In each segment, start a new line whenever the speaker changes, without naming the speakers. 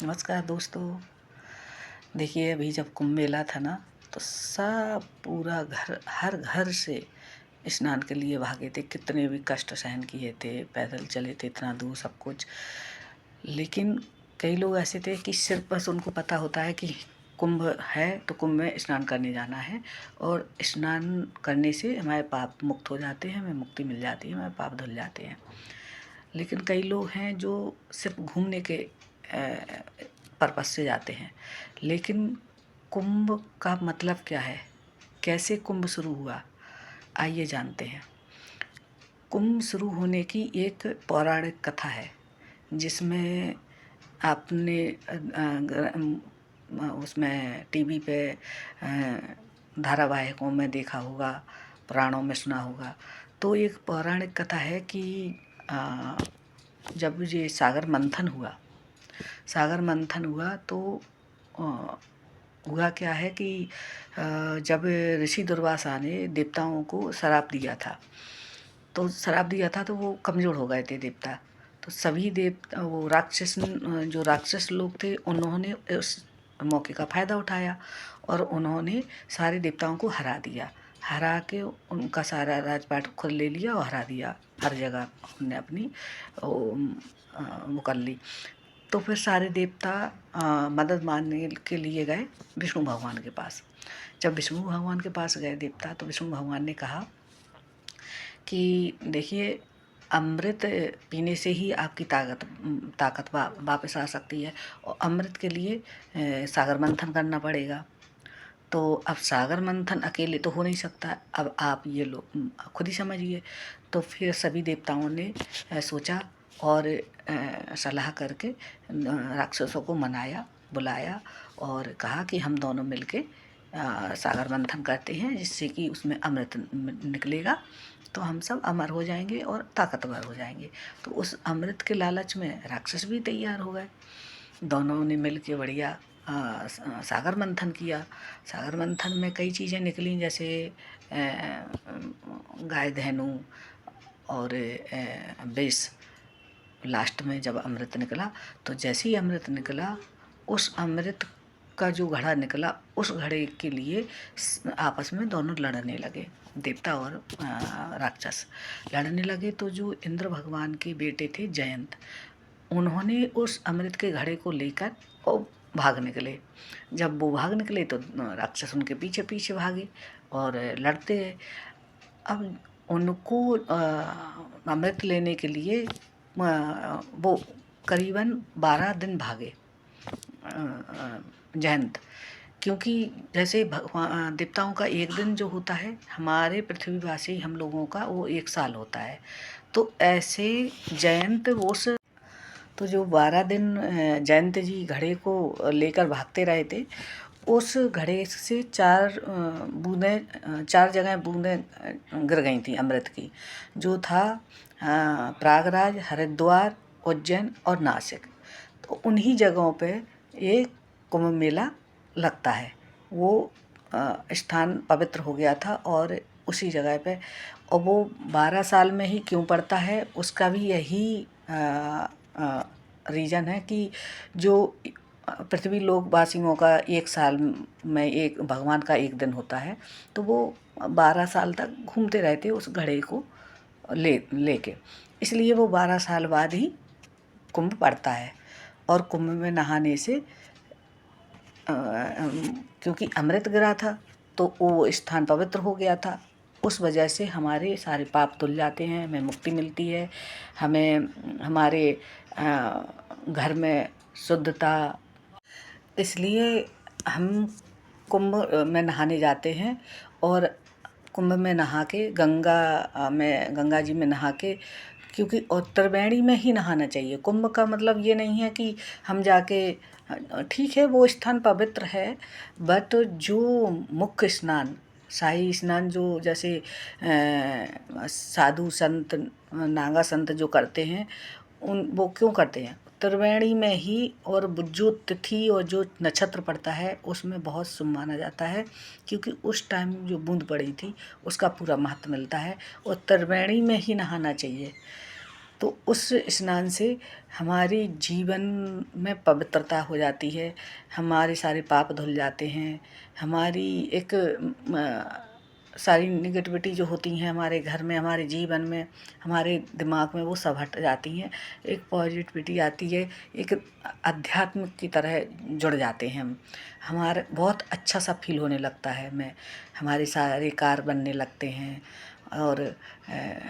नमस्कार दोस्तों। देखिए, अभी जब कुंभ मेला था ना, तो सब पूरा घर, हर घर से स्नान के लिए भागे थे। कितने भी कष्ट सहन किए थे, पैदल चले थे इतना दूर सब कुछ। लेकिन कई लोग ऐसे थे कि सिर्फ बस उनको पता होता है कि कुंभ है तो कुंभ में स्नान करने जाना है, और स्नान करने से हमारे पाप मुक्त हो जाते हैं, हमें मुक्ति मिल जाती है, हमारे पाप धुल जाते हैं। लेकिन कई लोग हैं जो सिर्फ घूमने के पर्पस से जाते हैं। लेकिन कुंभ का मतलब क्या है, कैसे कुंभ शुरू हुआ, आइए जानते हैं। कुंभ शुरू होने की एक पौराणिक कथा है, जिसमें आपने उसमें टीवी पे धारावाहिकों में देखा होगा, पुराणों में सुना होगा। तो एक पौराणिक कथा है कि जब ये सागर मंथन हुआ तो अ, हुआ क्या है कि जब ऋषि दुर्वासा ने देवताओं को श्राप दिया था, तो वो कमज़ोर हो गए थे देवता। तो सभी देवता, वो राक्षस, जो राक्षस लोग थे, उन्होंने उस मौके का फ़ायदा उठाया और उन्होंने सारे देवताओं को हरा दिया। हरा के उनका सारा राजपाट खुद ले लिया और हरा दिया, हर जगह उन्होंने अपनी वो कर ली। तो फिर सारे देवता मदद मांगने के लिए गए विष्णु भगवान के पास। जब विष्णु भगवान के पास गए देवता, तो विष्णु भगवान ने कहा कि देखिए, अमृत पीने से ही आपकी ताकत वापस आ सकती है, और अमृत के लिए सागर मंथन करना पड़ेगा। तो अब सागर मंथन अकेले तो हो नहीं सकता, अब आप ये लोग खुद ही समझिए। तो फिर सभी देवताओं ने सोचा और सलाह करके राक्षसों को मनाया, बुलाया और कहा कि हम दोनों मिलके सागर मंथन करते हैं, जिससे कि उसमें अमृत निकलेगा, तो हम सब अमर हो जाएंगे और ताकतवर हो जाएंगे। तो उस अमृत के लालच में राक्षस भी तैयार हो गए। दोनों ने मिल के बढ़िया सागर मंथन किया। सागर मंथन में कई चीज़ें निकली, जैसे गाय धेनु और विष। लास्ट में जब अमृत निकला, तो जैसे ही अमृत निकला, उस अमृत का जो घड़ा निकला, उस घड़े के लिए आपस में दोनों लड़ने लगे, देवता और राक्षस लड़ने लगे। तो जो इंद्र भगवान के बेटे थे जयंत, उन्होंने उस अमृत के घड़े को लेकर और भाग निकले। जब वो भाग निकले तो राक्षस उनके पीछे पीछे भागे और लड़ते रहे। अब उनको अमृत लेने के लिए वो करीबन 12 दिन भागे जयंत। क्योंकि जैसे भगवान देवताओं का एक दिन जो होता है, हमारे पृथ्वीवासी हम लोगों का वो 1 साल होता है। तो ऐसे जयंत उस तो जो 12 दिन जयंत जी घड़े को लेकर भागते रहे थे, उस घड़े से चार जगह बूंदें गिर गई थी अमृत की, जो था प्रयागराज, हरिद्वार, उज्जैन और नासिक। तो उन्हीं जगहों पे ये कुंभ मेला लगता है। वो स्थान पवित्र हो गया था और उसी जगह पे, और वो 12 साल में ही क्यों पड़ता है, उसका भी यही रीज़न है कि जो पृथ्वी लोकवासियों का 1 साल में एक भगवान का एक दिन होता है, तो वो 12 साल तक घूमते रहते उस घड़े को लेके। इसलिए वो 12 साल बाद ही कुंभ पड़ता है। और कुंभ में नहाने से क्योंकि अमृत गिरा था, तो वो स्थान पवित्र हो गया था। उस वजह से हमारे सारे पाप धुल जाते हैं, हमें मुक्ति मिलती है, हमें हमारे घर में शुद्धता। इसलिए हम कुंभ में नहाने जाते हैं। और कुंभ में नहा के गंगा जी में नहा के, क्योंकि उत्तरवेणी में ही नहाना चाहिए। कुंभ का मतलब ये नहीं है कि हम जाके, ठीक है वो स्थान पवित्र है, बट जो मुख्य स्नान, शाही स्नान, जो जैसे साधु संत, नागा संत जो करते हैं, वो क्यों करते हैं त्रिवेणी में ही। और जो तिथि और जो नक्षत्र पड़ता है उसमें बहुत शुभ माना जाता है, क्योंकि उस टाइम जो बूंद पड़ी थी उसका पूरा महत्व मिलता है, और त्रिवेणी में ही नहाना चाहिए। तो उस स्नान से हमारी जीवन में पवित्रता हो जाती है, हमारे सारे पाप धुल जाते हैं, हमारी एक सारी निगेटिविटी जो होती हैं हमारे घर में, हमारे जीवन में, हमारे दिमाग में, वो सब हट जाती हैं। एक पॉजिटिविटी आती है, एक अध्यात्म की तरह जुड़ जाते हैं हम। हमारा बहुत अच्छा सा फील होने लगता है हमें, हमारे सारे कार्य बनने लगते हैं और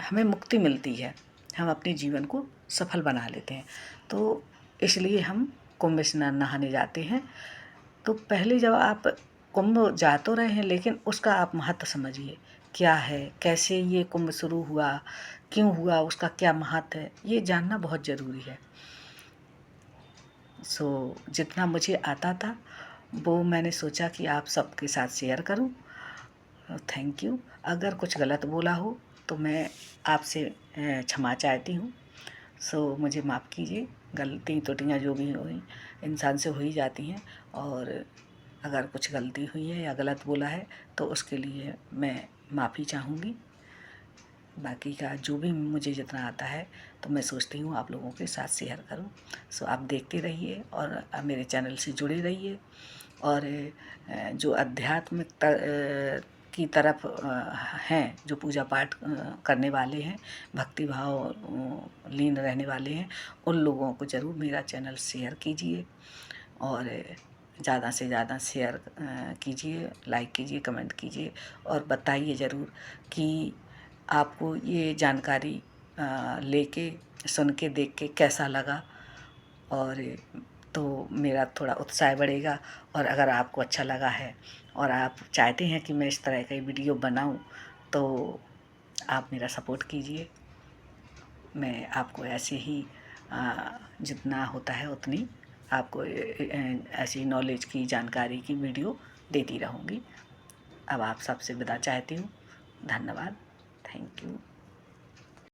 हमें मुक्ति मिलती है, हम अपने जीवन को सफल बना लेते हैं। तो इसलिए हम कुंभ स्नान नहाने जाते हैं। तो पहले जब आप कुंभ जा तो रहे हैं, लेकिन उसका आप महत्व समझिए, क्या है, कैसे ये कुंभ शुरू हुआ, क्यों हुआ, उसका क्या महत्व है, ये जानना बहुत ज़रूरी है। सो जितना मुझे आता था वो मैंने सोचा कि आप सबके साथ शेयर करूं। Thank you. अगर कुछ गलत बोला हो तो मैं आपसे क्षमा चाहती हूँ। सो मुझे माफ़ कीजिए, गलती त्रुटियाँ जो भी हुई इंसान से हो ही जाती हैं, और अगर कुछ गलती हुई है या गलत बोला है तो उसके लिए मैं माफ़ी चाहूँगी। बाकी का जो भी मुझे जितना आता है तो मैं सोचती हूँ आप लोगों के साथ शेयर करूँ। सो आप देखते रहिए और मेरे चैनल से जुड़े रहिए, और जो आध्यात्मिक की तरफ हैं, जो पूजा पाठ करने वाले हैं, भक्ति भाव लीन रहने वाले हैं, उन लोगों को ज़रूर मेरा चैनल शेयर कीजिए, और ज़्यादा से ज़्यादा शेयर कीजिए, लाइक कीजिए, कमेंट कीजिए, और बताइए ज़रूर कि आपको ये जानकारी लेके, सुन के, देख के कैसा लगा। और तो मेरा थोड़ा उत्साह बढ़ेगा, और अगर आपको अच्छा लगा है और आप चाहते हैं कि मैं इस तरह का वीडियो बनाऊं तो आप मेरा सपोर्ट कीजिए। मैं आपको ऐसे ही जितना होता है उतनी आपको ऐसी नॉलेज की, जानकारी की वीडियो देती रहूँगी। अब आप सबसे विदा चाहती हूँ। धन्यवाद। Thank you.